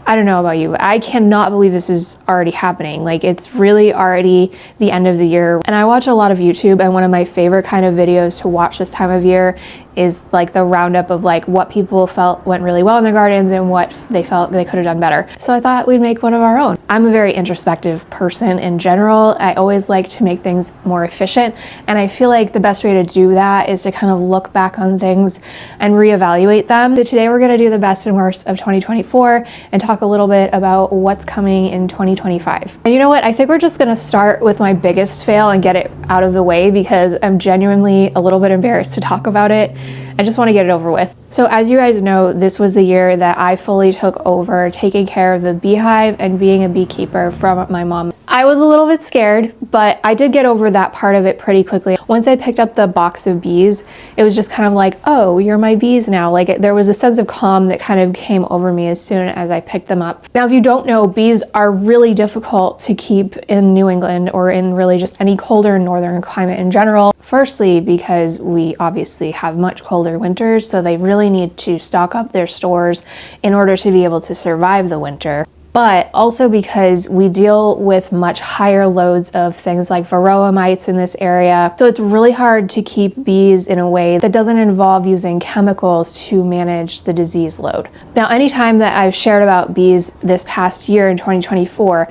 I don't know about you, but I cannot believe this is already happening. Like, it's really already the end of the year. And I watch a lot of YouTube, and one of my favorite kind of videos to watch this time of year is like the roundup of like what people felt went really well in their gardens and what they felt they could have done better. So I thought we'd make one of our own. I'm a very introspective person in general. I always like to make things more efficient, and I feel like the best way to do that is to kind of look back on things and reevaluate them. So today we're going to do the best and worst of 2024 and talk a little bit about what's coming in 2025. And you know what? I think we're just going to start with my biggest fail and get it out of the way, because I'm genuinely a little bit embarrassed to talk about it. I just want to get it over with. So as you guys know, this was the year that I fully took over taking care of the beehive and being a beekeeper from my mom. I was a little bit scared, but I did get over that part of it pretty quickly. Once I picked up the box of bees, it was just kind of like, oh, you're my bees now. Like, there was a sense of calm that kind of came over me as soon as I picked them up. Now, if you don't know, bees are really difficult to keep in New England or in really just any colder northern climate in general. Firstly, because we obviously have much colder winters, so they really need to stock up their stores in order to be able to survive the winter. But also because we deal with much higher loads of things like varroa mites in this area. So it's really hard to keep bees in a way that doesn't involve using chemicals to manage the disease load. Now, anytime that I've shared about bees this past year in 2024,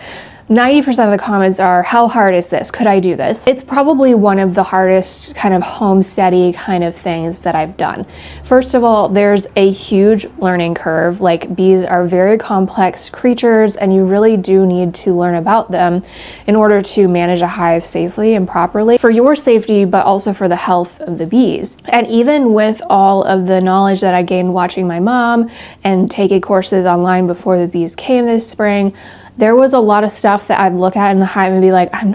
90% of the comments are, how hard is this? Could I do this? It's probably one of the hardest kind of homesteady kind of things that I've done. First of all, there's a huge learning curve. Like, bees are very complex creatures, and you really do need to learn about them in order to manage a hive safely and properly for your safety, but also for the health of the bees. And even with all of the knowledge that I gained watching my mom and taking courses online before the bees came this spring, there was a lot of stuff that I'd look at in the hive and be like, I'm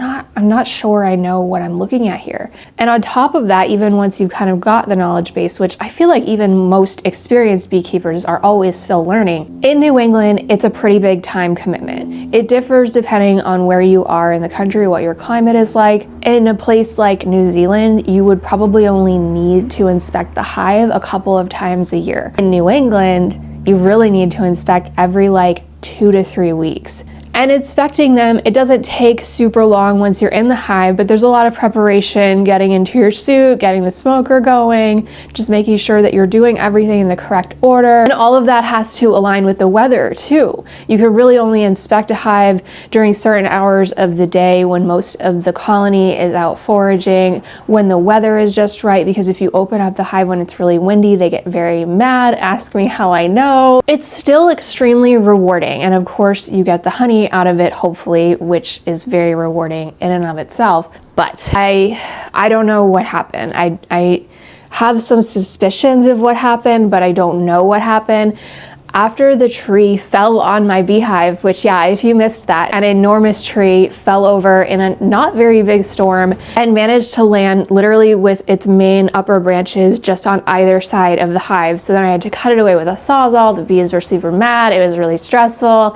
not sure I know what I'm looking at here. And on top of that, even once you've kind of got the knowledge base, which I feel like even most experienced beekeepers are always still learning, in New England, it's a pretty big time commitment. It differs depending on where you are in the country, what your climate is like. In a place like New Zealand, you would probably only need to inspect the hive a couple of times a year. In New England, you really need to inspect every 2 to 3 weeks. And inspecting them, it doesn't take super long once you're in the hive, but there's a lot of preparation, getting into your suit, getting the smoker going, just making sure that you're doing everything in the correct order. And all of that has to align with the weather too. You can really only inspect a hive during certain hours of the day when most of the colony is out foraging, when the weather is just right, because if you open up the hive when it's really windy, they get very mad. Ask me how I know. It's still extremely rewarding. And of course, you get the honey out of it, hopefully, which is very rewarding in and of itself. But I don't know what happened. I have some suspicions of what happened, but I don't know what happened. After the tree fell on my beehive, which, yeah, if you missed that, an enormous tree fell over in a not very big storm and managed to land literally with its main upper branches just on either side of the hive. So then I had to cut it away with a Sawzall. The bees were super mad. It was really stressful.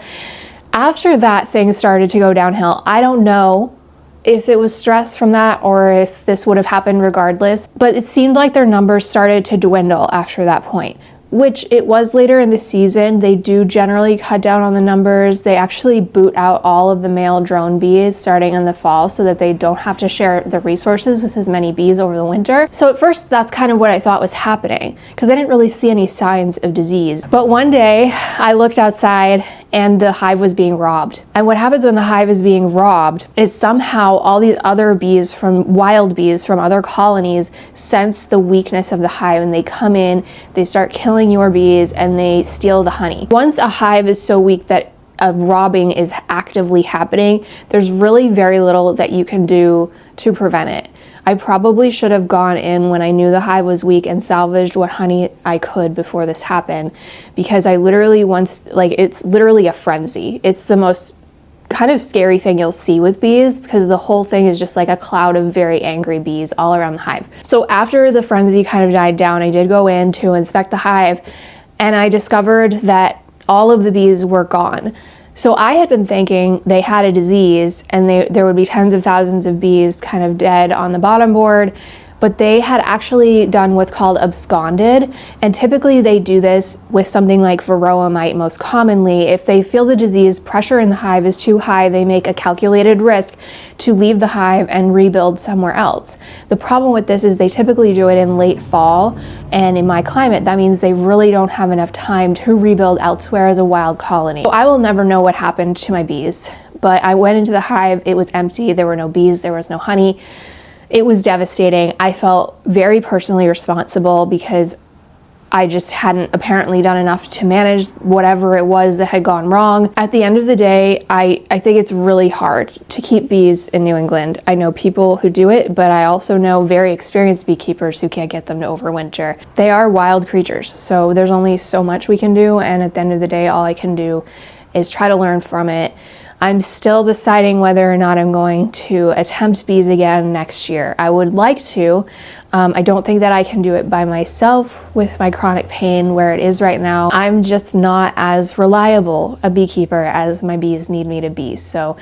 After that, things started to go downhill. I don't know if it was stress from that or if this would have happened regardless, but it seemed like their numbers started to dwindle after that point, which it was later in the season. They do generally cut down on the numbers. They actually boot out all of the male drone bees starting in the fall so that they don't have to share the resources with as many bees over the winter. So at first, that's kind of what I thought was happening, because I didn't really see any signs of disease. But one day I looked outside and the hive was being robbed. And what happens when the hive is being robbed is somehow all these other bees wild bees from other colonies sense the weakness of the hive, and they come in, they start killing your bees, and they steal the honey. Once a hive is so weak that a robbing is actively happening, there's really very little that you can do to prevent it. I probably should have gone in when I knew the hive was weak and salvaged what honey I could before this happened, because I literally it's literally a frenzy. It's the most kind of scary thing you'll see with bees, because the whole thing is just like a cloud of very angry bees all around the hive. So after the frenzy kind of died down, I did go in to inspect the hive, and I discovered that all of the bees were gone. So I had been thinking they had a disease and there would be tens of thousands of bees kind of dead on the bottom board, but they had actually done what's called absconded, and typically they do this with something like varroa mite most commonly. If they feel the disease pressure in the hive is too high, they make a calculated risk to leave the hive and rebuild somewhere else. The problem with this is they typically do it in late fall, and in my climate that means they really don't have enough time to rebuild elsewhere as a wild colony. So I will never know what happened to my bees, but I went into the hive, it was empty, there were no bees, there was no honey. It was devastating. I felt very personally responsible because I just hadn't apparently done enough to manage whatever it was that had gone wrong. At the end of the day, I think it's really hard to keep bees in New England. I know people who do it, but I also know very experienced beekeepers who can't get them to overwinter. They are wild creatures, so there's only so much we can do, and at the end of the day, all I can do is try to learn from it. I'm still deciding whether or not I'm going to attempt bees again next year. I would like to. I don't think that I can do it by myself with my chronic pain where it is right now. I'm just not as reliable a beekeeper as my bees need me to be. So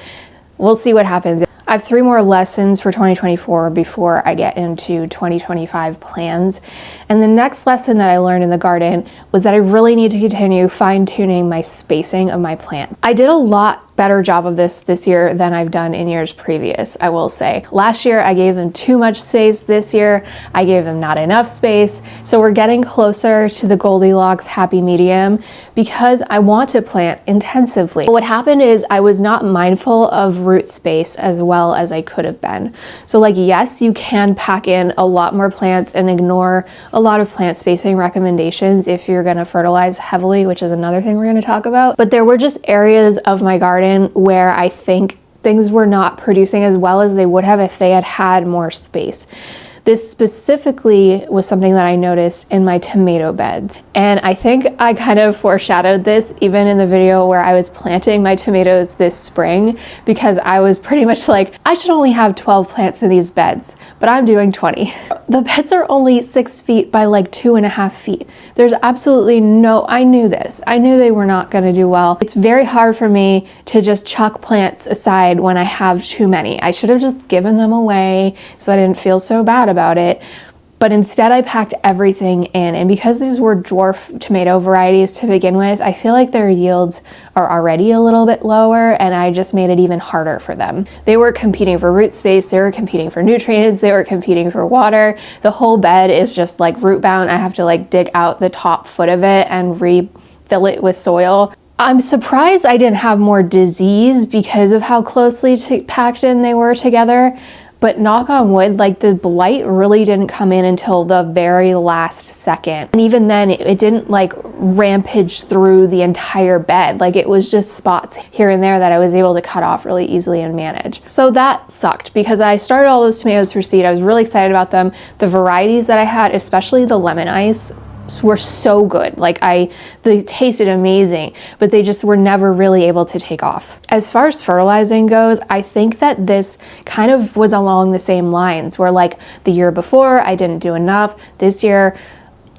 we'll see what happens. I have 3 more lessons for 2024 before I get into 2025 plans. And the next lesson that I learned in the garden was that I really need to continue fine-tuning my spacing of my plant. I did a lot better job of this year than I've done in years previous, I will say. Last year I gave them too much space. This year I gave them not enough space. So we're getting closer to the Goldilocks happy medium because I want to plant intensively. What happened is I was not mindful of root space as well as I could have been. So like, yes, you can pack in a lot more plants and ignore a lot of plant spacing recommendations if you're going to fertilize heavily, which is another thing we're going to talk about. But there were just areas of my garden where I think things were not producing as well as they would have if they had had more space. This specifically was something that I noticed in my tomato beds. And I think I kind of foreshadowed this even in the video where I was planting my tomatoes this spring, because I was pretty much like, I should only have 12 plants in these beds, but I'm doing 20. The beds are only 6 feet by like 2.5 feet. There's absolutely no, I knew this. I knew they were not gonna do well. It's very hard for me to just chuck plants aside when I have too many. I should have just given them away so I didn't feel so bad about it. But instead I packed everything in, and because these were dwarf tomato varieties to begin with, I feel like their yields are already a little bit lower, and I just made it even harder for them. They were competing for root space, they were competing for nutrients, they were competing for water. The whole bed is just like root bound. I have to like dig out the top foot of it and refill it with soil. I'm surprised I didn't have more disease because of how closely packed in they were together. But knock on wood, like the blight really didn't come in until the very last second. And even then it didn't like rampage through the entire bed. Like it was just spots here and there that I was able to cut off really easily and manage. So that sucked because I started all those tomatoes for seed. I was really excited about them. The varieties that I had, especially the lemon ice, were so good. Like they tasted amazing, but they just were never really able to take off. As far as fertilizing goes, I think that this kind of was along the same lines where like the year before I didn't do enough. This year,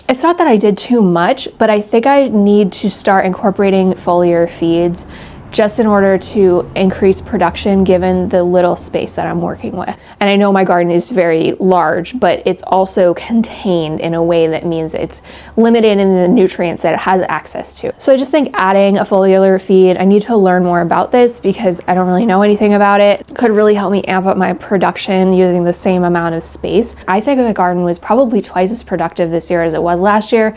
it's not that I did too much, but I think I need to start incorporating foliar feeds just in order to increase production given the little space that I'm working with. And I know my garden is very large, but it's also contained in a way that means it's limited in the nutrients that it has access to. So I just think adding a foliar feed, I need to learn more about this because I don't really know anything about it. Could really help me amp up my production using the same amount of space. I think the garden was probably twice as productive this year as it was last year.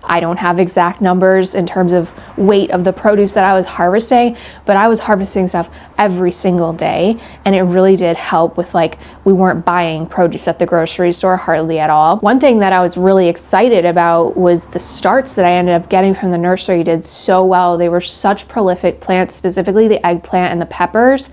I don't have exact numbers in terms of weight of the produce that I was harvesting, but I was harvesting stuff every single day, and it really did help with like, we weren't buying produce at the grocery store hardly at all. One thing that I was really excited about was the starts that I ended up getting from the nursery did so well. They were such prolific plants, specifically the eggplant and the peppers.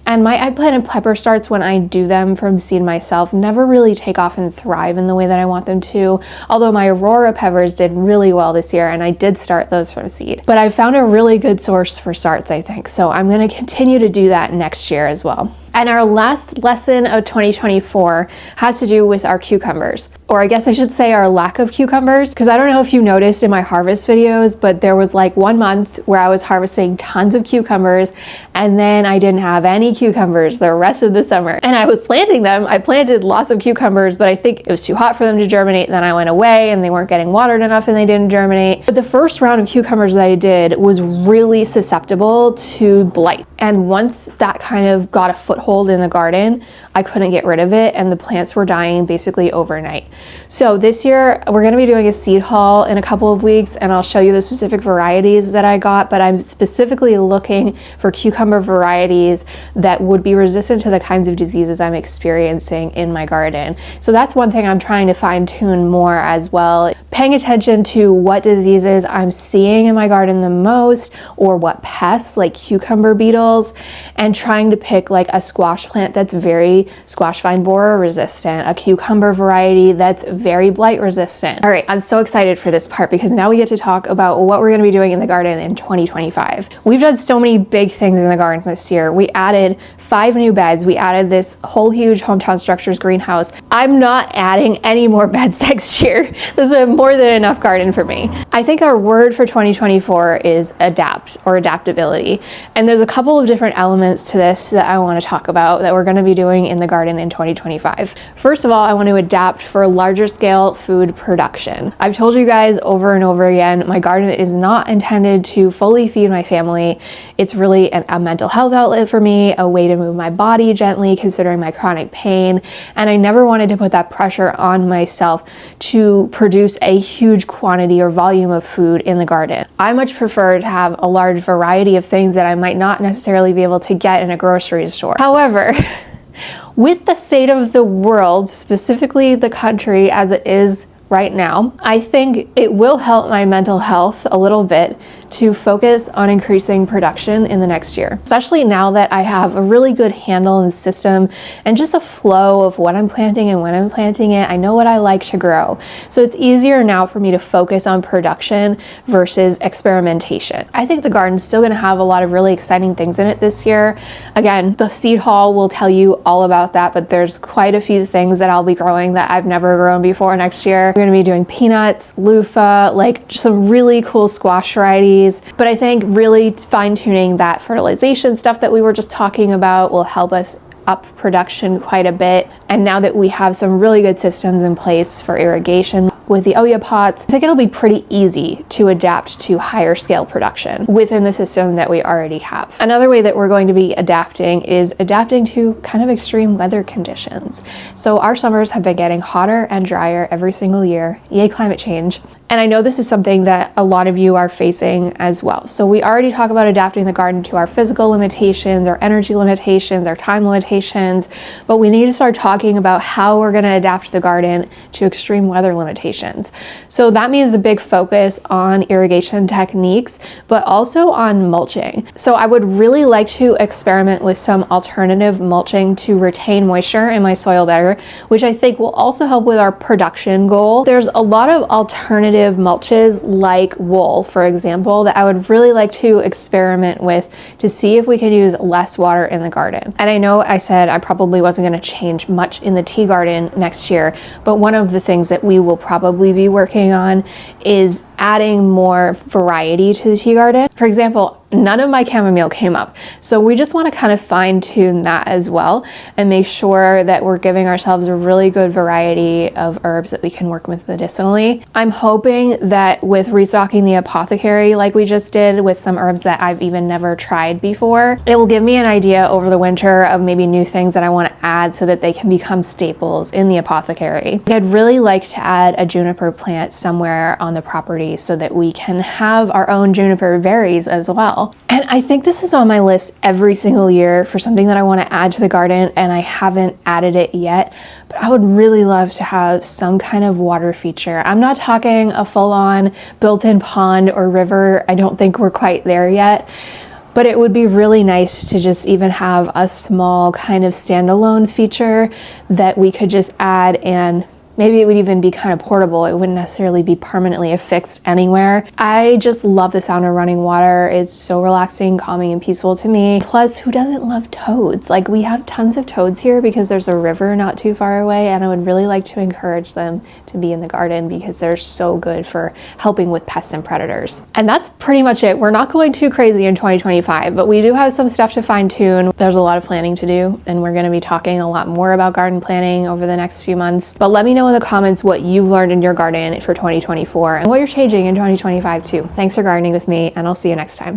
And my eggplant and pepper starts, when I do them from seed myself, never really take off and thrive in the way that I want them to. Although my Aurora peppers did really well this year, and I did start those from seed. But I found a really good source for starts, I think. So I'm gonna continue to do that next year as well. And our last lesson of 2024 has to do with our cucumbers. or I guess I should say our lack of cucumbers, because I don't know if you noticed in my harvest videos, but there was like 1 month where I was harvesting tons of cucumbers and then I didn't have any cucumbers the rest of the summer. And I was planting them. I planted lots of cucumbers, but I think it was too hot for them to germinate. Then I went away and they weren't getting watered enough and they didn't germinate. But the first round of cucumbers that I did was really susceptible to blight. And once that kind of got a foothold in the garden, I couldn't get rid of it and the plants were dying basically overnight. So this year we're going to be doing a seed haul in a couple of weeks and I'll show you the specific varieties that I got, but I'm specifically looking for cucumber varieties that would be resistant to the kinds of diseases I'm experiencing in my garden. So that's one thing I'm trying to fine tune more as well. Paying attention to what diseases I'm seeing in my garden the most, or what pests like cucumber beetles, and trying to pick like a squash plant that's very squash vine borer resistant, a cucumber variety that's very blight resistant. All right, I'm so excited for this part because now we get to talk about what we're going to be doing in the garden in 2025. We've done so many big things in the garden this year. We added 5 new beds. We added this whole huge Hometown Structures greenhouse. I'm not adding any more beds next year. This is a more than enough garden for me. I think our word for 2024 is adapt, or adaptability. And there's a couple of different elements to this that I want to talk about that we're going to be doing in the garden in 2025. First of all, I want to adapt for larger scale food production. I've told you guys over and over again, my garden is not intended to fully feed my family. It's really a mental health outlet for me, a way to move my body gently considering my chronic pain. And I never wanted to put that pressure on myself to produce a huge quantity or volume of food in the garden. I much prefer to have a large variety of things that I might not necessarily be able to get in a grocery store. However, with the state of the world, specifically the country as it is right now, I think it will help my mental health a little bit to focus on increasing production in the next year, especially now that I have a really good handle and system and just a flow of what I'm planting and when I'm planting it. I know what I like to grow. So it's easier now for me to focus on production versus experimentation. I think the garden's still going to have a lot of really exciting things in it this year. Again, the seed haul will tell you all about that, but there's quite a few things that I'll be growing that I've never grown before next year. We're going to be doing peanuts, loofah, like some really cool squash varieties. But I think really fine-tuning that fertilization stuff that we were just talking about will help us up production quite a bit. And now that we have some really good systems in place for irrigation with the Oya pots, I think it'll be pretty easy to adapt to higher scale production within the system that we already have. Another way that we're going to be adapting is adapting to kind of extreme weather conditions. So our summers have been getting hotter and drier every single year. Yay, climate change. And I know this is something that a lot of you are facing as well. So we already talk about adapting the garden to our physical limitations, our energy limitations, our time limitations, but we need to start talking about how we're going to adapt the garden to extreme weather limitations. So that means a big focus on irrigation techniques, but also on mulching. So I would really like to experiment with some alternative mulching to retain moisture in my soil better, which I think will also help with our production goal. There's a lot of alternative mulches like wool, for example, that I would really like to experiment with to see if we can use less water in the garden. And I know I said I probably wasn't going to change much in the tea garden next year, but one of the things that we will probably be working on is adding more variety to the tea garden. For example, none of my chamomile came up. So we just want to kind of fine tune that as well and make sure that we're giving ourselves a really good variety of herbs that we can work with medicinally. I'm hoping that with restocking the apothecary like we just did with some herbs that I've even never tried before, it will give me an idea over the winter of maybe new things that I want to add so that they can become staples in the apothecary. I'd really like to add a juniper plant somewhere on the property so that we can have our own juniper berries as well. And I think this is on my list every single year for something that I want to add to the garden, and I haven't added it yet, but I would really love to have some kind of water feature. I'm not talking a full-on built-in pond or river. I don't think we're quite there yet, but it would be really nice to just even have a small kind of standalone feature that we could just add and Maybe it would even be kind of portable. It wouldn't necessarily be permanently affixed anywhere. I just love the sound of running water. It's so relaxing, calming, and peaceful to me. Plus, who doesn't love toads? Like, we have tons of toads here because there's a river not too far away, and I would really like to encourage them to be in the garden because they're so good for helping with pests and predators. And that's pretty much it. We're not going too crazy in 2025, but we do have some stuff to fine tune. There's a lot of planning to do, and we're going to be talking a lot more about garden planning over the next few months. But let me know in the comments what you've learned in your garden for 2024 and what you're changing in 2025 too. Thanks for gardening with me, and I'll see you next time.